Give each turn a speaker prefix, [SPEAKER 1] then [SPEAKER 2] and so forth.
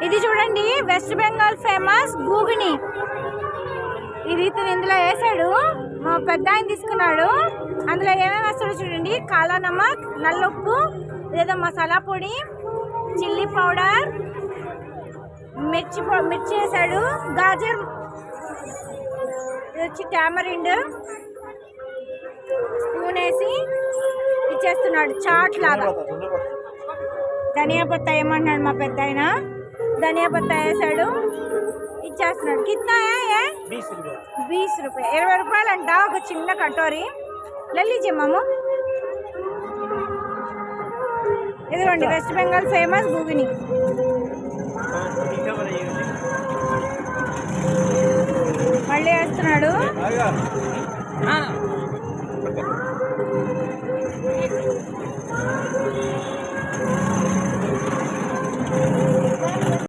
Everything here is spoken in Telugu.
[SPEAKER 1] ఇది చూడండి వెస్ట్ బెంగాల్ ఫేమస్ గూగుని. ఇది ఇతను ఇందులో వేసాడు, మా పెద్ద ఆయన తీసుకున్నాడు. అందులో ఏమేమి వేస్తాడో చూడండి, కాలా నమక్, నల్లొప్పు, లేదా మసాలా పొడి, చిల్లీ పౌడర్, మిర్చి వేసాడు, గాజర్, ఇది వచ్చి టామరిండ్, స్పూన్ వేసి ఇచ్చేస్తున్నాడు చాట్ లాగా. ధనియా పత్తా ఏమన్నాడు మా పెద్ద ఆయన, ధనియా పత్తా వేసాడు, ఇచ్చేస్తున్నాడు. కిత్నా 20 రూపాయలు, 20 రూపాయలు అంట ఒక చిన్న కటోరీ. లల్లీజీ మాము, ఇదిగోండి వెస్ట్ బెంగాల్ ఫేమస్ గూగుని.